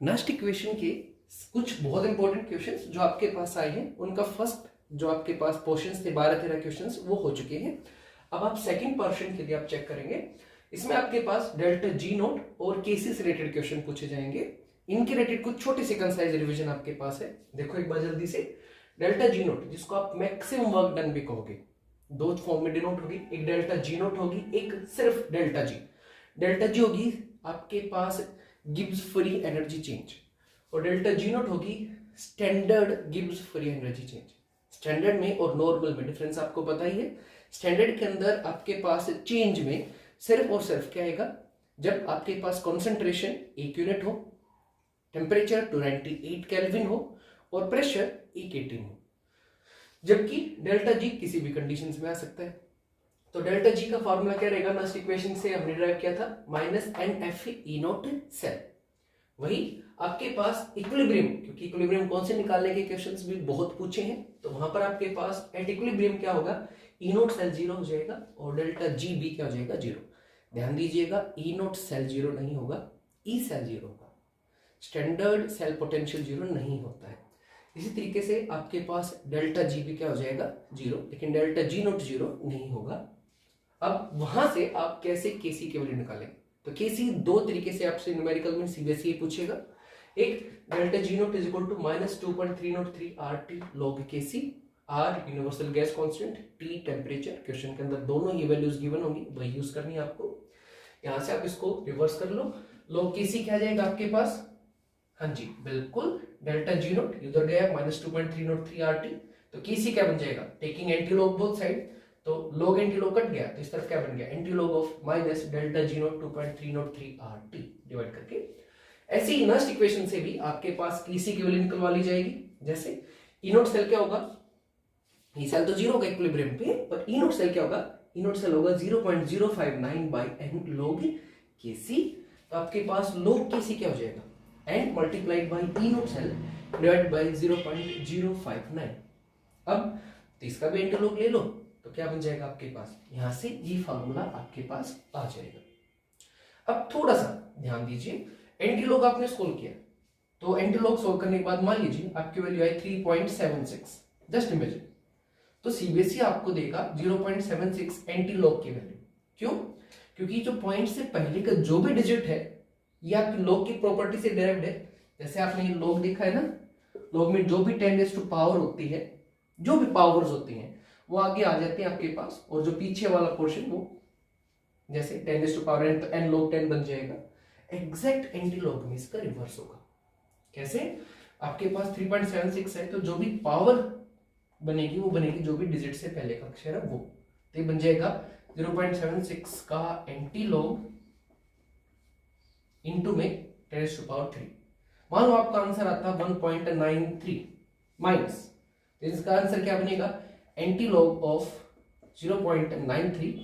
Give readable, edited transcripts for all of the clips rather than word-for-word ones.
Next equation के कुछ बहुत इंपॉर्टेंट क्वेश्चंस जो आपके पास आए हैं, उनका फर्स्ट जो आपके पास पोर्शंस थे 12-13 क्वेश्चंस वो हो चुके हैं। अब आप सेकंड पोर्शन के लिए आप चेक करेंगे, इसमें आपके पास डेल्टा जी नोट और केसी से रिलेटेड क्वेश्चन पूछे जाएंगे। इनके रिलेटेड कुछ छोटी सी कंसाइज रिवीजन आपके पास है। देखो एक बार जल्दी से, डेल्टा जी नोट जिसको आप मैक्सिमम वर्क डन भी कहोगे, दो फॉर्म में डिनोट होगी, एक डेल्टा जी नोट होगी, एक सिर्फ डेल्टा जी। डेल्टा जी होगी आपके पास गिब्स फ्री एनर्जी चेंज, और डेल्टा जी नोट होगी standard Gibbs free energy change. Standard में और नॉर्मल में डिफरेंस आपको पता ही है। स्टैंडर्ड के अंदर आपके पास चेंज में सिर्फ और सिर्फ क्या आएगा, जब आपके पास कॉन्सेंट्रेशन 1 यूनिट हो, टेम्परेचर 298 केल्विन हो और प्रेशर 118 हो। जबकि डेल्टा जी किसी भी कंडीशन में आ सकता है। तो डेल्टा जी का फॉर्मूला क्या रहेगा, नेक्स्ट इक्वेशन से हमने ड्राइव किया था, minus N F E nought cell. वही आपके पास इक्विलिब्रियम, क्योंकि इक्विलिब्रियम कौन से निकालने के क्वेश्चंस भी बहुत पूछे हैं, तो वहां पर आपके पास एट इक्विलिब्रियम क्या होगा, ई नोट सेल 0 हो जाएगा और डेल्टा जी भी क्या हो जाएगा, 0। ध्यान दीजिएगा, ई नोट सेल 0 नहीं होगा, ई सेल 0 होगा। स्टैंडर्ड सेल पोटेंशियल 0 नहीं होता है। इसी तरीके से आपके पास डेल्टा जी भी क्या हो जाएगा, 0, लेकिन डेल्टा जी नोट 0 नहीं होगा। अब वहां से आप कैसे केसी की वैल्यू निकालेंगे, तो केसी दो तरीके से आपसे न्यूमेरिकल में सीबीएसई पूछेगा। एक delta G nought is equal to minus 2.303 RT log KC, R universal gas constant, T temperature. Question के अंदर दोनों ही वैल्यूज गिवन होंगी, वही यूज करनी है आपको। यहां से आप इसको रिवर्स कर लो, log केसी क्या जाएगा आपके पास, हाँ जी बिल्कुल, डेल्टा जी नोट इधर गया माइनस 2.303 RT, तो केसी क्या बन जाएगा, taking anti log both side, तो log एंटी लॉग कट गया, तो इस तरफ क्या बन गया, anti log of minus delta G note 2.303 RT divide करके। ऐसे ही नेक्स्ट इक्वेशन से भी आपके पास केसी की वैल्यू निकलवा ली जाएगी। जैसे ई नोट सेल क्या होगा, ई सेल तो 0 होगा इक्विलिब्रियम पे, पर ई नोट सेल क्या होगा, ई नोट सेल होगा 0.059 बाय एन log केसी। तो आपके पास log केसी क्या हो जाएगा, N multiplied by E nought cell divide by 0.059। अब तो इसका भी एंटी लॉग ले लो, तो क्या बन जाएगा आपके पास, यहां से ये फॉर्मूला आपके पास आ जाएगा। अब थोड़ा सा ध्यान दीजिए, एंटी लॉग आपने सोल्व किया, तो एंटी लॉग सोल्व करने के बाद मान लीजिए आपकी वैल्यू आई 3.76, जस्ट इमेजिन, तो सीबीएसई आपको देगा 0.76 एंटी लॉग की वैल्यू। क्यों, क्योंकि जो पॉइंट से पहले का जो भी डिजिट है ये आपकी लॉग की प्रॉपर्टी से डायरेक्ट है। जैसे आपने ये लॉग देखा है ना, लॉग में जो भी 10 पावर होती है, जो भी पावर्स होती हैं वो आगे आ जाती है आपके पास, और जो पीछे वाला पोर्शन वो जैसे 10 पावर n, तो n log 10 बन जाएगा। एग्जैक्ट एंटी लॉग में इसका रिवर्स होगा। कैसे, आपके पास 3.76 है, तो जो भी पावर बनेगी वो बनेगी जो भी डिजिट से पहले का अक्षर है वो, तो ये बन जाएगा 0.76 का एंटी लॉग इंटू में 10⁻3। मान लो आपका आंसर आता है 1.93 माइनस, तो इसका आंसर क्या बनेगा, एंटी लॉग ऑफ 0.93,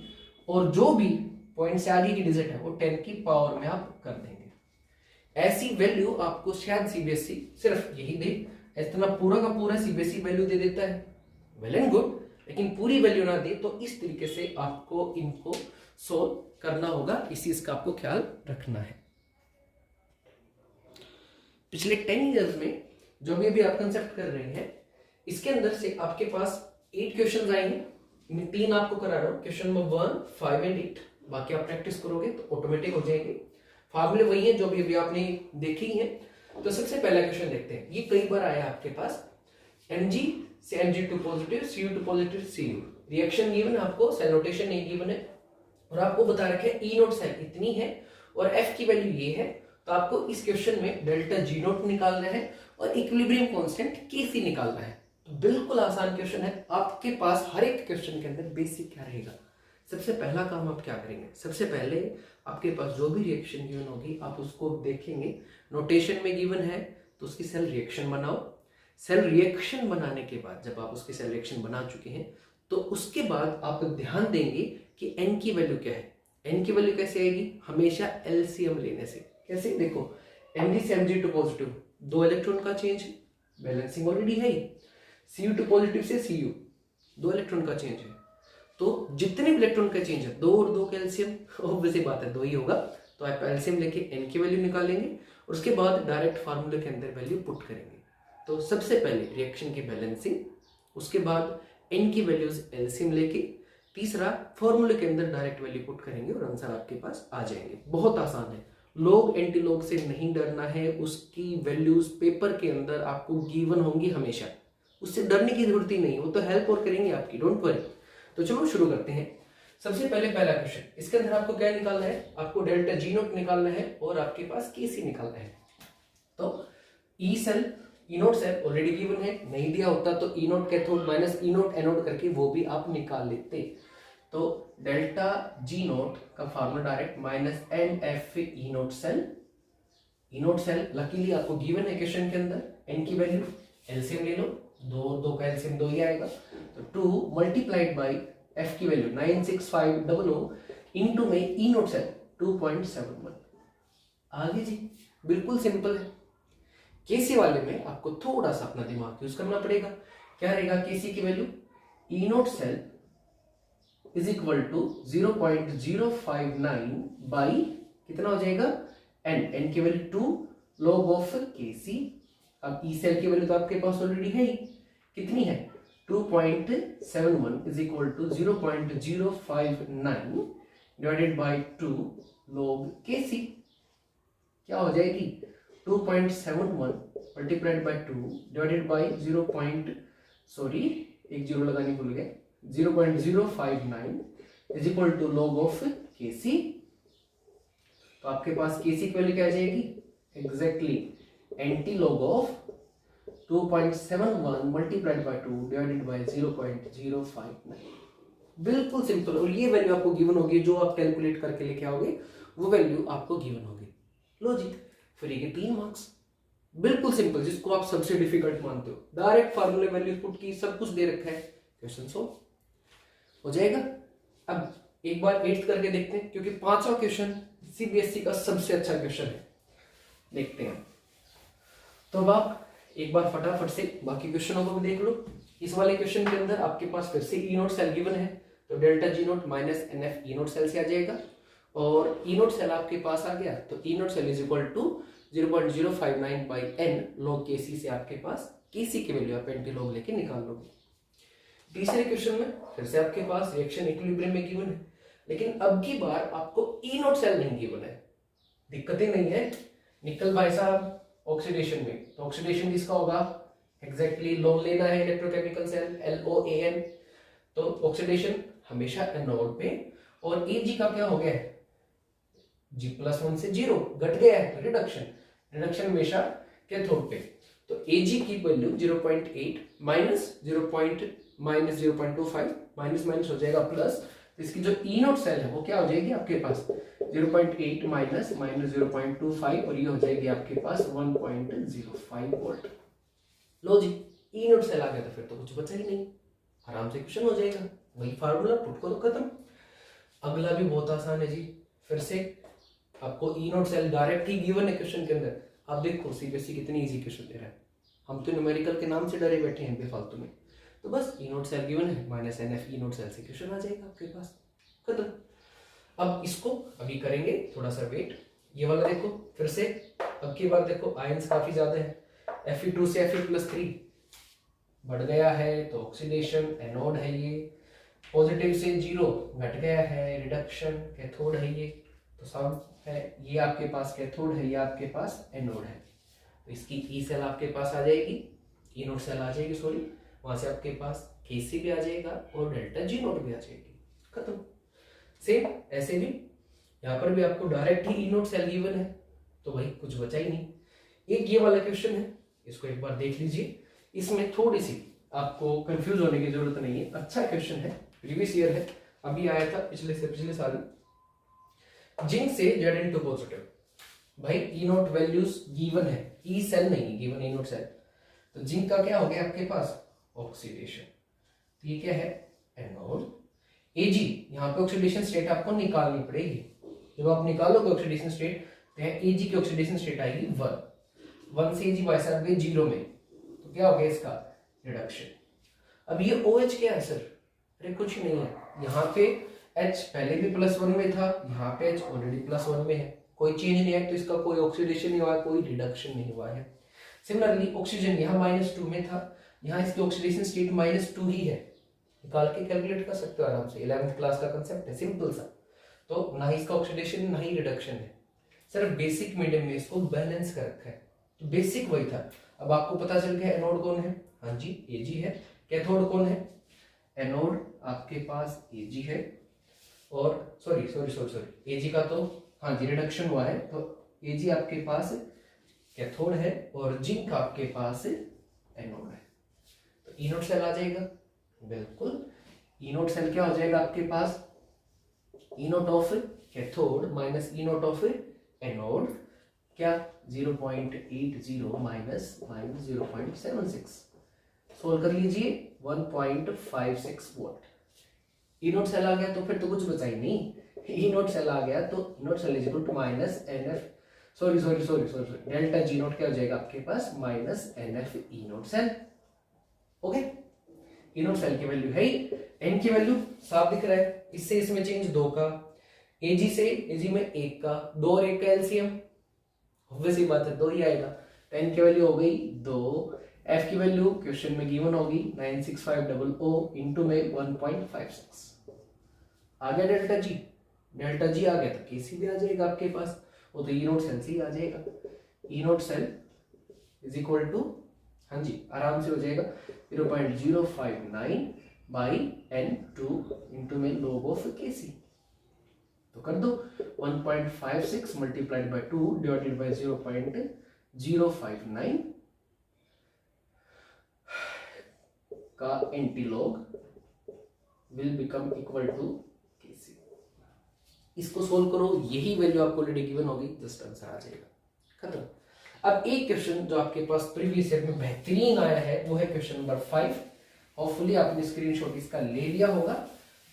और जो भी पॉइंट से आगे की डिजिट है वो 10 की पावर में आप कर देंगे। ऐसी वैल्यू आपको शायद सीबीएसई सिर्फ यही दे, इतना पूरा का पूरा सीबीएसई वैल्यू दे देता है, वेल एंड गुड, लेकिन पूरी वैल्यू ना दे तो इस तरीके से आपको इनको सोल्व करना होगा, इस चीज का आपको ख्याल रखना है। पिछले 10 ईयर्स में जो भी अभी आप कंसेप्ट कर रहे हैं, इसके अंदर से आपके पास 8 क्वेश्चन आए हैं। मैं 3 आपको करा रहा हूं, क्वेश्चन नंबर 1, 5 एंड 8। बाकी आप प्रैक्टिस करोगे तो ऑटोमेटिक हो जाएंगे। फार्मूले वही है जो भी अभी आपने देखी है। तो सबसे पहला क्वेश्चन देखते हैं, ये कई बार आया आपके पास, Mg से Mg2 positive, Cu2 positive, Cu reaction given है आपको, सेल रोटेशन नहीं गिवन है, और आपको बता रखा है ई नोट सेल इतनी है और F की वैल्यू ये है। तो आपको इस क्वेश्चन में डेल्टा जी नोट निकालना है और इक्विलिब्रियम कांस्टेंट केसी निकालना है। तो बिल्कुल आसान क्वेश्चन है। आपके पास हर एक क्वेश्चन के अंदर बेसिक क्या रहेगा, सबसे पहला काम आप क्या करेंगे, सबसे पहले आपके पास जो भी रिएक्शन गिवन होगी आप उसको देखेंगे, नोटेशन में गिवन है तो उसकी सेल रिएक्शन बनाओ। सेल रिएक्शन बनाने के बाद जब आप उसकी सेल रिएक्शन बना चुके हैं तो उसके बाद आप ध्यान देंगे कि n की वैल्यू क्या है। n की वैल्यू कैसे आएगी, हमेशा एलसीएम लेने से। कैसे, देखो Mg से Mg2 पॉजिटिव, 2 इलेक्ट्रॉन का चेंज है, बैलेंसिंग ऑलरेडी है ही। Cu2 पॉजिटिव से Cu, 2 इलेक्ट्रॉन का चेंज है, तो जितने भी इलेक्ट्रॉन का चेंज है 2 और 2 कैल्शियम, ऑब्वियस बात है 2 ही होगा, तो तो आप एलसीएम लेके एन की वैल्यू निकालेंगे और उसके बाद डायरेक्ट फार्मूले के अंदर वैल्यू पुट करेंगे। तो सबसे पहले रिएक्शन की बैलेंसिंग, उसके बाद एन की वैल्यूज एलसीएम लेके, तीसरा फॉर्मूले के अंदर डायरेक्ट वैल्यू पुट करेंगे और आंसर आपके पास आ जाएंगे। बहुत आसान है, लॉग एंटी लॉग से नहीं डरना है, उसकी वैल्यूज पेपर के अंदर आपको गिवन होंगी हमेशा, उससे डरने की जरूरत ही नहीं, वो तो हेल्प और करेंगे आपकी, डोंट वरी। तो चलो शुरू करते हैं। सबसे पहले पहला क्वेश्चन, इसके अंदर आपको क्या निकालना है, आपको डेल्टा जी नोट निकालना है और आपके पास केसी निकालना है। तो E cell E nought cell already given है, नहीं दिया होता तो E nought cathode minus E nought anode करके वो भी आप निकाल लेते। तो डेल्टा जी नोट का formula direct minus N F E nought cell, E nought cell luckily आपको गिवन है क्वेश्चन के अंदर, एन की वैल्यू एलसीएम ले लो, दो का एलसीएम 2 ही आएगा, तो 2 मल्टीप्लाइड बाई एफ की वैल्यू 96500 इनटू में ई नोट सेल 2.71। आगे जी बिल्कुल सिंपल है। केसी वाले में आपको थोड़ा सा अपना दिमाग यूज करना पड़ेगा। क्या रहेगा केसी की value, E nought cell is equal to 0.059 by कितना हो जाएगा एन, एन की वैल्यू 2 लॉग ऑफ केसी। अब ई सेल की वैल्यू तो आपके पास ऑलरेडी है ही, कितनी है 2.71 is equal to 0.059 divided by 2 log KC. क्या हो जाएगी 2.71 मल्टीप्लाइड बाई 2 डिवाइडेड बाई 0 लगानी भूल गए, 0.059 is equal to log of KC. तो आपके पास केसी की वैल्यू क्या आ जाएगी, exactly anti log of 2.71 multiplied by 2 divided by 0.059। बिल्कुल सिंपल, और ये वैल्यू आपको गिवन होगी, जो आप कैलकुलेट करके लेके आओगे वो वैल्यू आपको गिवन होगी। लो जी, फिर ये 3 मार्क्स, बिल्कुल सिंपल, जिसको आप सबसे डिफिकल्ट मानते हो, डायरेक्ट फार्मूले वैल्यू पुट की, सब कुछ दे रखा है, क्वेश्चन सॉल्व हो जाएगा। अब एक बार 8th करके देखते हैं, क्योंकि 5वां क्वेश्चन सीबीएसई का सबसे अच्छा क्वेश्चन है, देखते हैं। तो अब आप एक बार फटाफट से बाकी क्वेश्चनों को भी देख लो। इस वाले क्वेश्चन के अंदर आपके पास फिर से ई नोट सेल गिवन है, तो delta G nought minus N F E nought cell से आ जाएगा, और ई नोट सेल आपके पास आ गया, तो E nought cell is equal to 0.059 by N log KC से आपके पास केसी की वैल्यू आप एंटी लॉग लेके निकाल लोगे। तीसरे क्वेश्चन में फिर से आपके पास रिएक्शन इक्विलिब्रियम में गिवन है, लेकिन अब की बार आपको ई नोट सेल नहीं गिवन है, दिक्कतें नहीं है। निकल भाई साहब ऑक्सीडेशन में, तो ऑक्सीडेशन किसका होगा, एग्जैक्टली लोन लेना है, इलेक्ट्रोकेमिकल सेल LOAN, तो ऑक्सीडेशन हमेशा एनोड पे, और Ag का क्या हो गया है, G+1 से 0 घट गया है, तो रिडक्शन, रिडक्शन हमेशा कैथोड पे, तो Ag की वैल्यू 0.8 माइनस 0.25 माइनस माइनस हो जाएगा प्लस, तो इसकी जो ई नोट सेल है वो क्या हो जाएगी आपके पास 0.8 माइनस 0.25, और ये हो जाएगी आपके पास 1.05 वोल्ट। लो जी, ई नोट सेल आ गया, तो फिर तो कुछ बचा ही नहीं, आराम से क्वेश्चन हो जाएगा, वही फार्मूला पुट करो, खत्म। अगला भी बहुत आसान है जी, फिर से आपको ई नोट सेल डायरेक्ट ही गिवन है क्वेश्चन के अंदर। आप देखो सीबीएसई कितनी इजी क्वेश्चन दे रहा है, हम तो न्यूमेरिकल के नाम से डरे बैठे हैं बेफालतू में। तो बस ई नोट सेल गिवन है, minus N F E nought cell से क्वेश्चन आ जाएगा आपके पास, खत्म। अब इसको अभी करेंगे, थोड़ा सा वेट। ये वाला देखो फिर से, अब की बार देखो आयंस काफी ज्यादा है, Fe2 से Fe+3 बढ़ गया है, तो ऑक्सीडेशन, एनोड है ये, पॉजिटिव से 0 घट गया है, रिडक्शन, कैथोड है ये, तो सब है, ये आपके पास कैथोड है, ये आपके पास एनोड है, तो इसकी ई सेल आपके पास आ जाएगी, ई नोट सेल आ जाएगी, सॉरी, वहां से आपके पास केसी भी आ जाएगा और डेल्टा जी नोट भी आ जाएगी, खत्म। सेम ऐसे भी यहाँ पर भी आपको डायरेक्ट ही ई नोट सेल गिवन है, तो भाई कुछ बचा ही नहीं। एक ये वाला क्वेश्चन है, इसको एक बार देख लीजिए, इसमें थोड़ी सी आपको कंफ्यूज होने की जरूरत नहीं है, अच्छा क्वेश्चन है, प्रीवियस ईयर है, अभी आया था पिछले साल। जिंक से Zn2 पॉजिटिव, भाई ई नोट वैल्यूज गिवन है, ई सेल नहीं गिवन, ई नोट सेल, तो जिंक का क्या हो गया आपके पास ऑक्सीडेशन, तो ये क्या है एनोड। Ag यहाँ पे ऑक्सीडेशन स्टेट आपको निकालनी पड़ेगी, जब आप निकालोगे ऑक्सीडेशन स्टेट, तो Ag की ऑक्सीडेशन स्टेट आएगी 1 से Ag बाय गए 0 में, तो क्या हो गया इसका रिडक्शन। अब ये OH क्या है सर, अरे कुछ नहीं है, यहाँ पे H पहले भी +1 में था, यहाँ पे H ऑलरेडी +1 में है, कोई चेंज नहीं है, तो इसका कोई ऑक्सीडेशन नहीं हुआ है, कोई रिडक्शन नहीं हुआ है। सिमिलरली ऑक्सीजन यहाँ -2 में था, यहाँ इसकी ऑक्सीडेशन स्टेट -2 ही है, निकाल के कैलकुलेट कर सकते हो आराम से, 11th क्लास का कंसेप्ट है, सिंपल सा। तो ना ही इसका ऑक्सीडेशन ना ही रिडक्शन है, सिर्फ बेसिक मीडियम में इसको बैलेंस कर रखा है, तो बेसिक वही था। अब आपको पता चल गया एनोड कौन है, हाँ जी Ag है। कैथोड कौन है, एनोड आपके पास Ag है, और सॉरी Ag का तो हाँ जी रिडक्शन हुआ है, तो Ag आपके पास कैथोड है और जिंक आपके पास एनोड है। तो इनोड सेल आ जाएगा, बिल्कुल इनोड सेल क्या हो जाएगा आपके पास, E nought of cathode minus E nought of anode, क्या 0.80 माइनस 0.76, सोल्व कर लीजिए 1.56 वोल्ट। इनोट सेल आ गया तो फिर तो कुछ बचा ही नहीं, इनोट सेल आ गया तो E nought cell is equal to minus NF sorry delta G nought क्या हो जाएगा आपके पास minus NF E nought cell. Okay, E nought cell की वैल्यू है, एन की वैल्यू साफ दिख रहा है, इससे इसमें चेंज 2 का, एजी से एजी में 1 का, 2 और 1 का एलसीएम, ऑब्वियस सी बात है 2 ही आएगा। तो एन की वैल्यू हो गई 2, एफ की वैल्यू क्वेश्चन में गिवन होगी 96500 इंटू में 1.56, आ गया डेल्टा जी आ गया तो केसी भी आ जाएगा आपके पास, वो तो इनोट सेल से ही आ जाएगा। इनोट सेल इज इक्वल टू हाँ जी आराम से हो जाएगा 0.059 बाई n2 इंटू में log ऑफ केसी, तो कर दो 1.56 मल्टीप्लाइड बाई 2 डिवाइडेड बाई 0.059 का antilog will become equal to KC. इसको सोल्व करो, यही वैल्यू आपको ऑलरेडी गिवन होगी, जस्ट आंसर आ जाएगा, खत्म। अब एक क्वेश्चन जो आपके पास प्रीवियस ईयर में बेहतरीन आया है वो है क्वेश्चन नंबर 5, होपफुली आपने स्क्रीनशॉट इसका ले लिया होगा।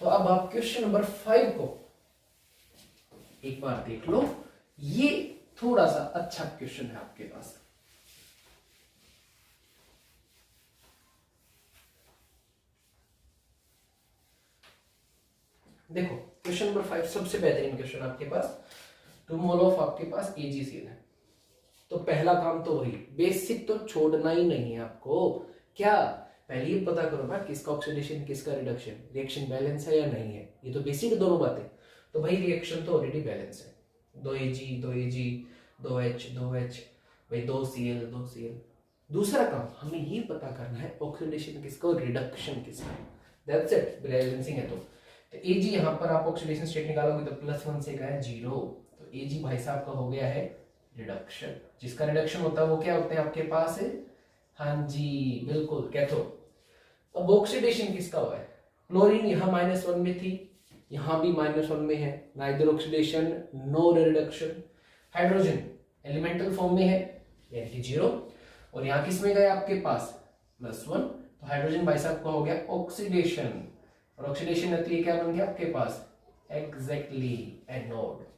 तो अब आप क्वेश्चन नंबर 5 को एक बार देख लो, ये थोड़ा सा अच्छा क्वेश्चन है आपके पास। देखो क्वेश्चन नंबर 5 सबसे बेहतरीन क्वेश्चन आपके पास, 2 मोल ऑफ आपके पास AgCl है। तो पहला काम तो वही बेसिक तो छोड़ना ही नहीं है आपको, क्या पहले ये पता करो ना किसका ऑक्सीडेशन किसका रिडक्शन, रिएक्शन बैलेंस है या नहीं है, ये तो बेसिक दोनों बातें। तो भाई रिएक्शन तो ऑलरेडी बैलेंस है, 2Ag 2H भाई 2Cl। दूसरा काम हमें ये पता करना है ऑक्सीडेशन किसका और रिडक्शन किसका, दैट्स इट, बैलेंसिंग है। तो Ag यहाँ पर आप ऑक्सीडेशन स्टेट निकालोगे तो +1 से गया 0, तो Ag भाई साहब का हो गया है रिडक्शन, जिसका रिडक्शन होता है वो क्या होते हैं आपके पास है, हाँ जी बिल्कुल कैथोड। अब ऑक्सीडेशन किसका हुआ है, क्लोरीन यहाँ -1 में थी, यहाँ भी -1 में है, neither oxidation no reduction. Hydrogen elemental form में है यानी 0, और यहाँ किस में गया आपके पास +1, तो हाइड्रोजन भाई साहब का हो गया ऑक्सीडेशन, और ऑक्सीडेशन रहती है क्या बन गया आपके पास एग्जैक्टली एनोड।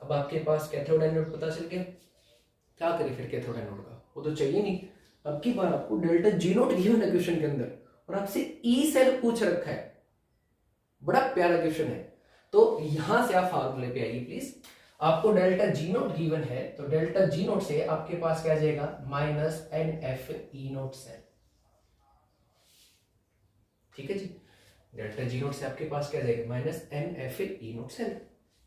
अब आपके पास कैथोड एनोड पता चल गया, क्या करें फिर कैथोड एनोड का, वो तो चाहिए नहीं। अब की बार आपको डेल्टा जी नोट गिवन है क्वेश्चन के अंदर, और आपसे ई सेल पूछ रखा है, बड़ा प्यारा क्वेश्चन है। तो यहां से आप फार्मूले पे आइए प्लीज, आपको डेल्टा जी नोट गिवन है, तो डेल्टा जी नोट से आपके पास क्या आ जाएगा -NF ई नोट सेल, ठीक है जी। डेल्टा जी नोट से आपके पास क्या आ जाएगा -NF ई नोट सेल,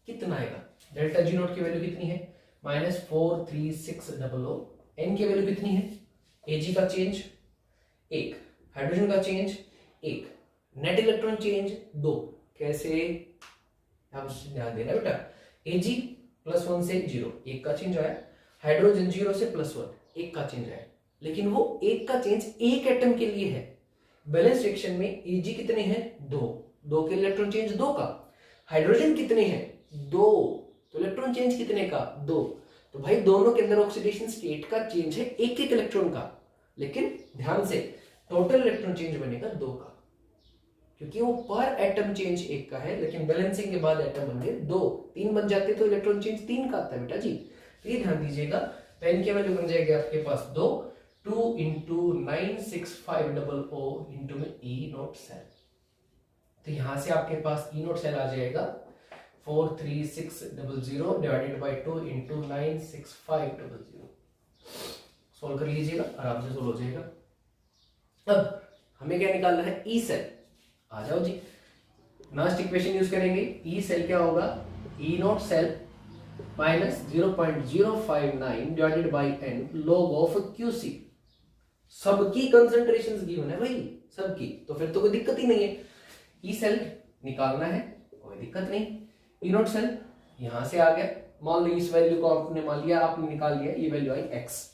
कितना आएगा, डेल्टा जी नोट की वैल्यू कितनी है -43600, एन की वैल्यू कितनी है, Ag का चेंज 1, हाइड्रोजन का चेंज 1, नेट इलेक्ट्रॉन चेंज 2, कैसे आप ध्यान देना बेटा, Ag +1 से 0 1 का चेंज आया, हाइड्रोजन 0 से +1 1 का चेंज आया, लेकिन वो 1 का चेंज एक एटम के लिए है। बैलेंस रिएक्शन में Ag कितने हैं 2 के इलेक्ट्रॉन चेंज 2 का, हाइड्रोजन कितने हैं 2, तो इलेक्ट्रॉन चेंज कितने का 2, तो भाई दोनों के अंदर ऑक्सीडेशन स्टेट का चेंज है एक इलेक्ट्रॉन का, लेकिन ध्यान से टोटल इलेक्ट्रॉन चेंज बनेगा 2 का, क्योंकि वो पर एटम चेंज 1 का है, लेकिन बैलेंसिंग के बाद एटम बन गए 2, 3 बन जाते तो इलेक्ट्रॉन चेंज 3 का आता है बेटा जी। तो ये ध्यान दीजिएगा, तो एन की वैल्यू बन जाएगी आपके पास 2 × 96500 इंटू में ई नोट सेल, तो यहां से आपके पास ई नोट सेल आ जाएगा 43600 डिवाइडेड बाई 2 इंटू 96500। सोल्व कर लीजिएगा, आराम से सोल्व हो जाएगा। अब हमें क्या निकालना है, ई सेल। आ जाओ जी, लास्ट इक्वेशन यूज करेंगे। ई सेल क्या होगा, E nought cell minus 0.059 divided by N log of QC. सबकी कंसंट्रेशन गिवन है भाई, सबकी, तो फिर तो कोई दिक्कत ही नहीं है। ई सेल निकालना है, कोई दिक्कत नहीं। ई नॉट सेल यहां से आ गया, मान लो इस वैल्यू को आपने मान लिया, आपने निकाल लिया, ये वैल्यू आई X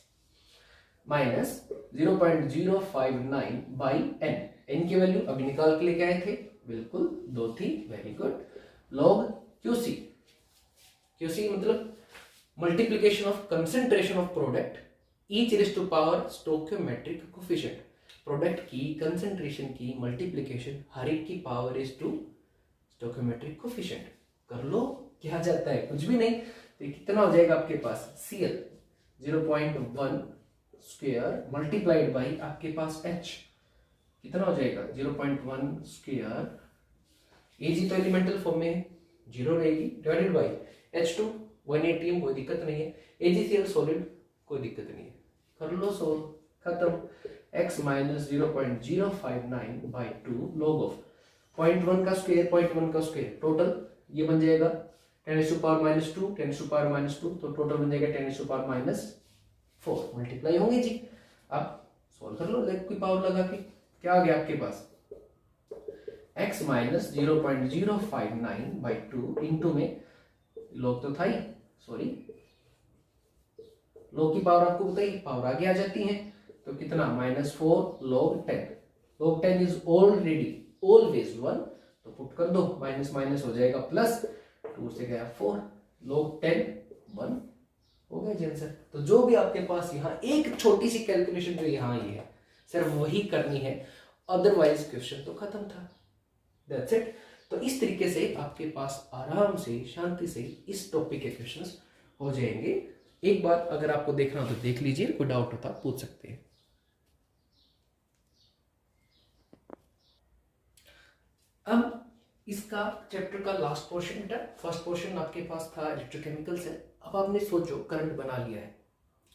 minus 0.059 by N. N की वैल्यू अभी निकाल के लेके आए थे, बिल्कुल दो थी, very good. Log QC, QC मतलब multiplication of concentration of product each raise to power stoichiometric coefficient. Product की कंसेंट्रेशन की मल्टीप्लीकेशन हर एक की power is to stoichiometric coefficient. कर लो, क्या जाता है, कुछ भी नहीं। तो कितना हो जाएगा आपके पास, Cl 0.1 स्क्वायर मल्टीप्लाइड बाई आपके पास H कितना हो जाएगा 0.1 स्क्वायर। Ag तो एलिमेंटल फॉर्म में है, 0 रहेगी, डिवाइडेड बाई H2 180, कोई दिक्कत नहीं है। AgCl सॉलिड, कोई दिक्कत नहीं है। कर लो सोल्व, खत्म। x minus 0.059 by 2 log of 0.1 का स्क्वायर 0.1 का स्क्वायर, टोटल ये बन जाएगा 10⁻⁻2 10⁻⁻2, तो टोटल बन जाएगा 10⁻⁻4 मल्टीप्लाई होंगे जी। अब सॉल्व कर लो लेग की पावर लगा के, क्या आ गया आपके पास, x माइनस 0.059 बाई 2 इंटू में लॉग तो था ही, सॉरी लॉग की पावर आपको बताइए, पावर आगे आ जाती है, तो कितना -4 log 10। log 10 is already always 1, तो पुट कर दो, माइनस माइनस हो जाएगा प्लस, 2 से गया 4, log 10 1 हो गया जी आंसर। तो जो भी आपके पास यहाँ एक छोटी सी कैलकुलेशन जो यहाँ ये है, सिर्फ वही करनी है, अदरवाइज क्वेश्चन तो खत्म था। That's it. तो इस तरीके से आपके पास आराम से शांति से इस टॉपिक के क्वेश्चंस हो जाएंगे। एक बार अगर आपको देखना हो तो देख लीजिए, कोई डाउट होता पूछ सकते हैं। अब इसका चैप्टर का लास्ट पोर्शन था। फर्स्ट पोर्शन आपके पास था इलेक्ट्रोकेमिकल से। अब आपने सोचो करंट बना लिया है,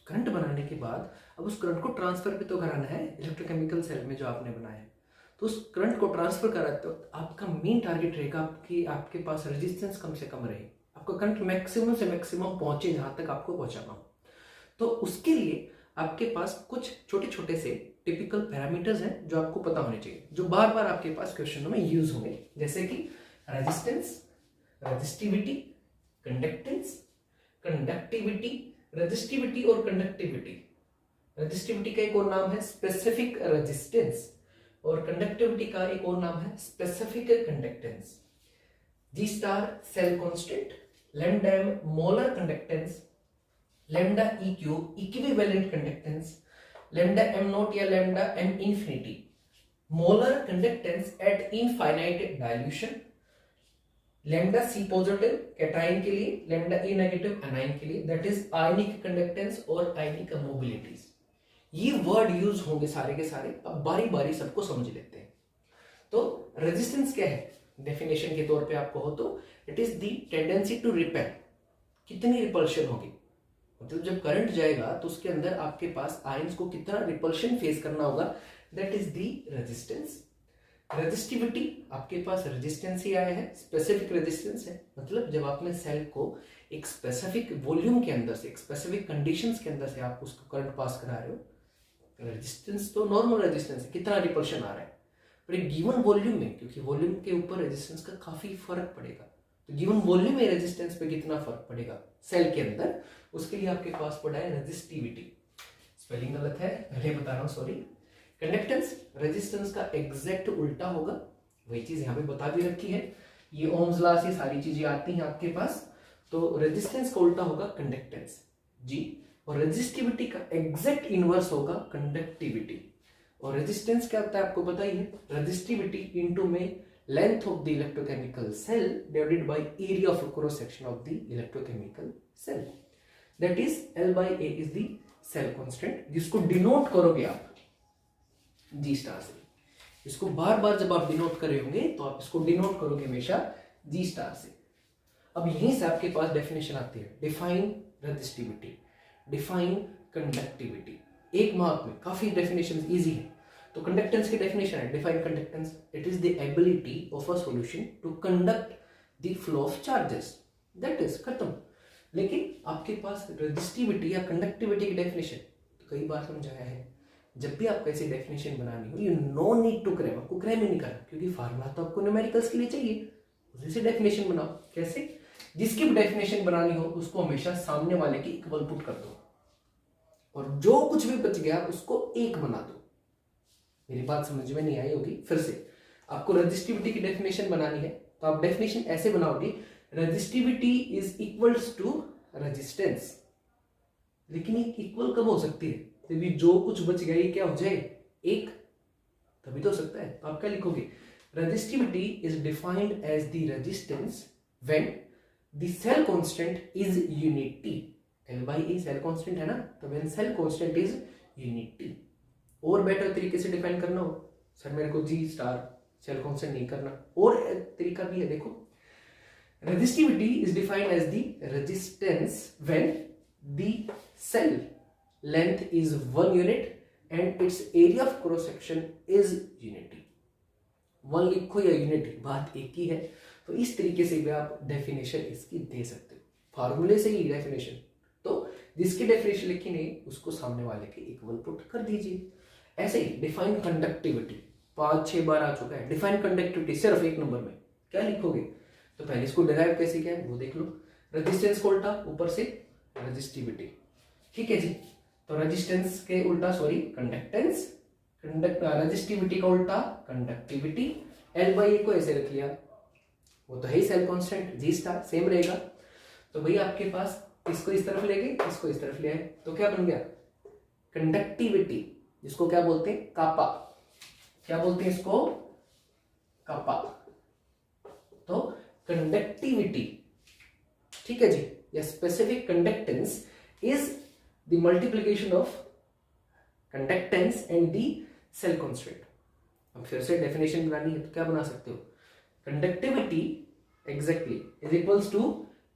करंट बनाने के बाद अब उस करंट को ट्रांसफर भी तो कराना है इलेक्ट्रोकेमिकल सेल में जो आपने बनाया है। तो उस करंट को ट्रांसफर करा तो आपका मेन टारगेट रहेगा आपके पास रेजिस्टेंस कम से कम रहे, आपका करंट मैक्सिमम से मैक्सिमम पहुंचे जहां तक आपको पहुंचाना हो। तो उसके लिए आपके पास कुछ छोटे छोटे से टिपिकल पैरामीटर्स हैं जो आपको पता होने चाहिए, जो बार बार आपके पास क्वेश्चनों में यूज होंगे, जैसे कि resistance, resistivity, conductance, conductivity, resistivity और कंडक्टिविटी। रेजिस्टिविटी का एक और नाम है स्पेसिफिक रेजिस्टेंस और कंडक्टिविटी का एक और नाम है specific conductance. G star cell constant, lambda M molar conductance, lambda E cube equivalent conductance, lambda M nought या lambda M infinity molar conductance at infinite dilution, lambda C positive cation के लिए, lambda ई negative anion के लिए, that is ionic conductance और आयनिक mobilities. ये word use होंगे सारे के सारे। अब बारी बारी सबको समझ लेते हैं। तो रेजिस्टेंस क्या है, डेफिनेशन के तौर पे आपको हो तो it is the tendency to repel. कितनी रिपल्शन होगी, मतलब जब करंट जाएगा तो उसके अंदर आपके पास आयंस को कितना रिपल्शन फेस करना होगा, that is the resistance. Resistivity आपके पास रेजिस्टेंस ही आया है, स्पेसिफिक रेजिस्टेंस है, मतलब जब आपने सेल को एक स्पेसिफिक वॉल्यूम के अंदर से, एक स्पेसिफिक कंडीशंस के अंदर से आप उसको करंट पास करा रहे हो। रेजिस्टेंस तो नॉर्मल रेजिस्टेंस है, कितना रिपल्शन आ रहा है, पर एक गिवन वॉल्यूम में, क्योंकि वॉल्यूम के ऊपर रेजिस्टेंस का काफी फर्क पड़ेगा, तो गिवन वॉल्यूम में रेजिस्टेंस पे कितना फर्क पड़ेगा सेल के अंदर, उसके लिए आपके पास पड़ा है रेजिस्टिविटी। स्पेलिंग गलत है, पहले बता रहा हूं, सॉरी। कंडक्टेंस रेजिस्टेंस का एग्जैक्ट उल्टा होगा, वही चीज यहां पे बता भी रखी है, ये ओम्स लॉ से सारी चीजें आती हैं आपके पास। तो रेजिस्टेंस का उल्टा होगा कंडक्टेंस जी, और रेजिस्टिविटी का एग्जैक्ट इनवर्स होगा कंडक्टिविटी। और रेजिस्टेंस क्या होता है आपको पता ही है, रेजिस्टिविटी इनटू में length of the electrochemical cell divided by area of cross section of the electrochemical cell, that is L/A is the cell constant, जिसको डिनोट करोगे आप जी स्टार से। इसको बार बार जब आप डिनोट कर रहे होंगे तो आप इसको डिनोट करोगे हमेशा जी स्टार से। अब यहीं से आपके पास डेफिनेशन आती है, डिफाइन रेजिस्टिविटी, डिफाइन कंडक्टिविटी। एक मार्क में काफी डेफिनेशन इजी है। तो कंडक्टेंस की डेफिनेशन है, define conductance, it is the ability of a solution to conduct the flow of charges, that is खत्म। लेकिन आपके पास रेजिस्टिविटी या कंडक्टिविटी की डेफिनेशन तो कई बार समझाया है, जब भी आपको ऐसी डेफिनेशन बनानी हो, you no need to cram, आपको क्रैम ही नहीं करना, क्योंकि फार्मूला तो आपको न्यूमेरिकल्स के लिए चाहिए, उसी से डेफिनेशन बनाओ। कैसे? जिसकी भी डेफिनेशन बनानी हो उसको हमेशा सामने वाले की इक्वल पुट कर दो, और जो कुछ भी बच गया उसको एक बना दो। मेरी बात समझ में नहीं आई होगी, फिर से आपको रेजिस्टिविटी की डेफिनेशन बनानी है तो आप डेफिनेशन ऐसे बनाओगे, resistivity is equals to resistance. लेकिन ये इक्वल कब हो सकती है? तभी जो कुछ बच गया ये क्या हो जाए, एक, तभी तो हो सकता है। तो आप क्या लिखोगे, resistivity is defined as the resistance when the cell constant is unity. L/A cell constant है ना, तो when cell constant is unity. और बेटर तरीके से डिफाइन करना हो, सर मेरे को G स्टार सेल कांस्टेंट नहीं करना, और तरीका भी है, देखो, resistivity is defined as the resistance when the cell length is 1 unit and its area of cross section is unity. 1 लिखो या यूनिटी, बात एक ही है। तो इस तरीके से भी आप डेफिनेशन इसकी दे सकते हो, फार्मूले से ही डेफिनेशन। तो जिसकी डेफिनेशन लिखी नहीं उसको सामने वाले के इक्वल पुट कर दीजिए। ऐसे ही डिफाइन कंडक्टिविटी 5-6 बार आ चुका है। डिफाइन कंडक्टिविटी सिर्फ एक नंबर में क्या लिखोगे, तो पहले इसको डिराइव कैसे किया है वो देख लो। रेजिस्टेंस को उल्टा, ऊपर से रेजिस्टिविटी, ठीक है जी। तो रेजिस्टेंस के उल्टा सॉरी कंडक्टेंस, रेजिस्टिविटी का उल्टा कंडक्टिविटी। L/A को ऐसे रख लिया, वो तो है ही cell constant, G star same रहेगा। तो भाई आपके पास इसको इस तरफ ले गए, इसको इस तरफ ले आए, तो क्या बन गया, कंडक्टिविटी, जिसको क्या बोलते हैं, कापा। क्या बोलते हैं इसको, कापा। तो कंडक्टिविटी, ठीक है जी, या specific conductance is the multiplication of conductance and the cell constant. अब फिर से डेफिनेशन बनानी है तो क्या बना सकते हो, conductivity exactly is equals to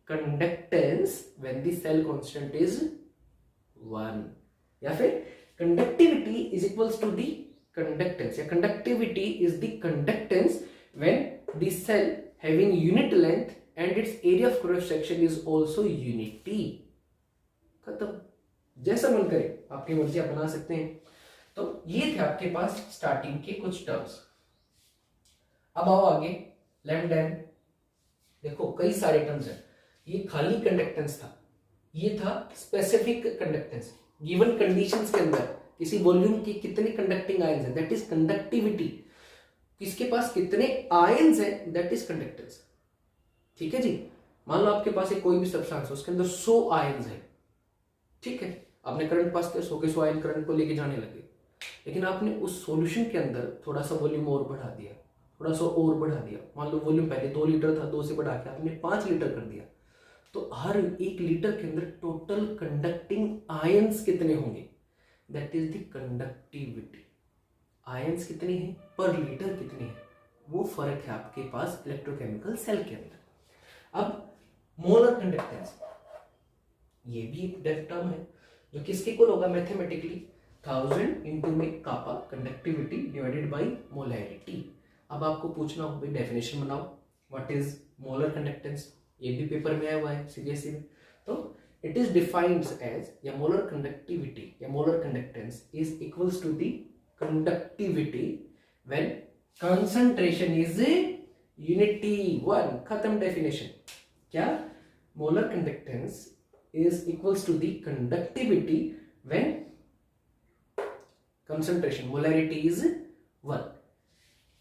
conductance when the cell constant is 1, या फिर conductivity is equals to the conductance, या conductivity is the conductance when the cell having unit length and its area of cross section is also unity. खत्म। जैसा मन करे आपकी मर्जी, आप बना सकते हैं। तो ये थे आपके पास स्टार्टिंग के कुछ टर्म्स। अब आओ आगे, लैम्डा एन। देखो कई सारे टर्म्स हैं, ये खाली कंडक्टेंस था, ये था स्पेसिफिक कंडक्टेंस। गिवन कंडीशंस के अंदर किसी वॉल्यूम की कितने कंडक्टिंग आयंस हैं, दैट इज कंडक्टिविटी। किसके पास कितने आयंस हैं, दैट इज कंडक्टेंस। ठीक है जी। मान लो आपके पास एक कोई भी सब्सटेंस है, उसके अंदर 100 आयंस है, ठीक है, आपने करंट पास किया, 100 के 100 आयन करंट को लेके जाने लगे, लेकिन आपने उस सॉल्यूशन के अंदर थोड़ा सा वॉल्यूम और बढ़ा दिया, थोड़ा सा और बढ़ा दिया। मान लो वॉल्यूम पहले 2 लीटर था, 2 से बढ़ा के आपने 5 लीटर कर दिया, तो हर 1 लीटर के अंदर टोटल कंडक्टिंग आयंस कितने होंगे, that is the conductivity. Ions कितने हैं पर लीटर कितने हैं, वो फर्क है आपके पास इलेक्ट्रोकेमिकल सेल के अंदर। अब मोलर कंडक्टेंस, ये भी एक डेफ टर्म है जो किसके इक्वल होगा मैथमेटिकली, 1000 इंटू में कापा कंडक्टिविटी डिवाइडेड बाय मोलैरिटी। अब आपको पूछना हो भाई डेफिनेशन बनाओ, व्हाट इज मोलर कंडक्टेंस, ये भी पेपर में आया हुआ है सीबीएसई में। तो इट इज डिफाइंड एज, या मोलर कंडक्टिविटी या molar conductance is equals to the conductivity when concentration is unity 1। खत्म डेफिनेशन। क्या, molar conductance is equals to the conductivity when concentration molarity is 1।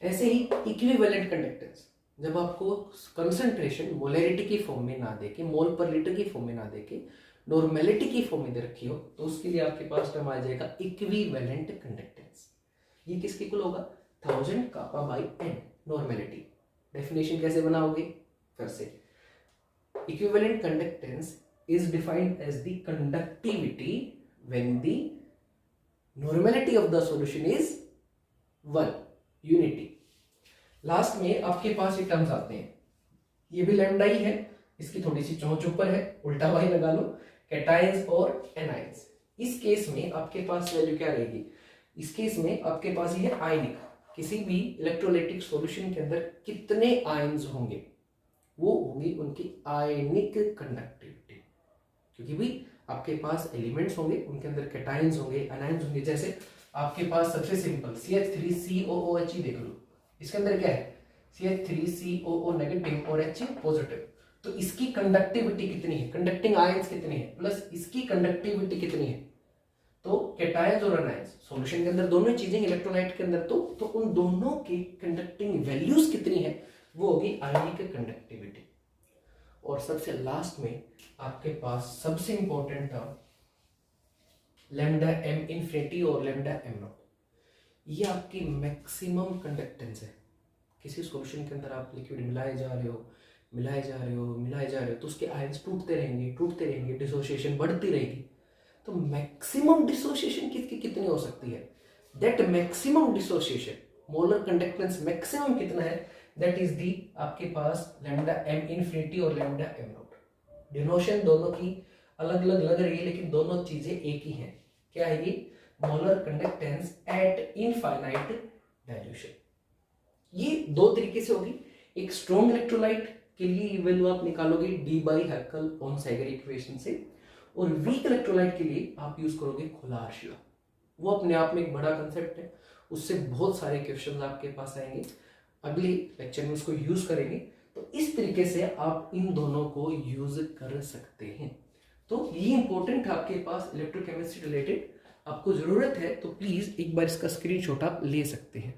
ऐसे ही इक्विवेलेंट कंडक्टेंस, जब आपको concentration molarity की form में ना देके, मोल पर लीटर की फॉर्म में ना देके नॉर्मेलिटी की फॉर्म में दे रखी हो, तो उसके लिए आपके पास टर्म आ जाएगा इक्विवेलेंट कंडक्टेंस। ये किसके इक्वल होगा, 1000 कापा बाई एन नॉर्मेलिटी। डेफिनेशन कैसे बनाओगे, फिर से equivalent conductance is defined as the conductivity when the normality of the solution is 1 unity। Last में आपके पास ये टर्म्स आते हैं, ये भी लैम्डा ही है, इसकी थोड़ी सी चोंच ऊपर है, उल्टा वाई लगा लो, कैटायंस और एनायंस। इस केस में आपके पास वैल्यू क्या रहेगी, इस केस में आपके पास ये आयनिक, किसी भी इलेक्ट्रोलाइटिक सॉल्यूशन के अंदर कितने आयंस होंगे, वो होंगी उनकी आयनिक कंडक्टिविटी। क्योंकि भी आपके पास एलिमेंट्स होंगे, उनके अंदर कैटायंस होंगे, एनायंस होंगे। जैसे आपके पास सबसे सिंपल CH3COOH देख लो, इसके अंदर क्या है, CH3COO नेगेटिव और H पॉजिटिव। तो इसकी कंडक्टिविटी कितनी है, कंडक्टिंग आयंस कितनी है, प्लस इसकी कंडक्टिविटी कितनी है, तो कैटायंस और एनायंस सॉल्यूशन के अंदर दोनों चीजें, इलेक्ट्रोलाइट के अंदर तो उन दोनों की कंडक्टिंग वैल्यूज कितनी है, वो होगी आयनिक कंडक्टिविटी। और सबसे लास्ट में आपके पास सबसे important term lambda M infinity और लैम्डा एम नॉट, ये आपकी मैक्सिमम कंडक्टेंस है। किसी सॉल्यूशन के अंदर आप लिक्विड मिलाए जा रहे हो, मिलाए जा रहे हो, मिलाए जा रहे हो, तो उसके आयंस टूटते रहेंगे, डिसोसिएशन बढ़ती रहेगी। तो मैक्सिमम डिसोसिएशन कितनी हो सकती है, that maximum dissociation, molar conductance maximum कितना है, दैट इज दी आपके पास लैम्डा एम इन्फिनिटी और लैम्डा एम नॉट। डिनोशन दोनों की अलग अलग लग रही है, लेकिन दोनों चीजें एक ही हैं। क्या है ये, molar conductance at infinite dilution. ये दो तरीके से होगी। एक स्ट्रॉन्ग इलेक्ट्रोलाइट के लिए ये वैल्यू आप निकालोगे D/हैकेल-बोन-सैगर इक्वेशन से, और वीक इलेक्ट्रोलाइट के लिए आप यूज करोगे कोलार्श लॉ। वो अपने आप में एक बड़ा कंसेप्ट है, उससे बहुत सारे क्वेश्चंस आपके पास आएंगे। अगले लेक्चर में उसको यूज करेंगे। तो इस तरीके से आप इन दोनों को यूज कर सकते हैं। तो ये इंपॉर्टेंट है आपके पास इलेक्ट्रोकेमिस्ट्री रिलेटेड, आपको जरूरत है तो प्लीज एक बार इसका स्क्रीनशॉट आप ले सकते हैं।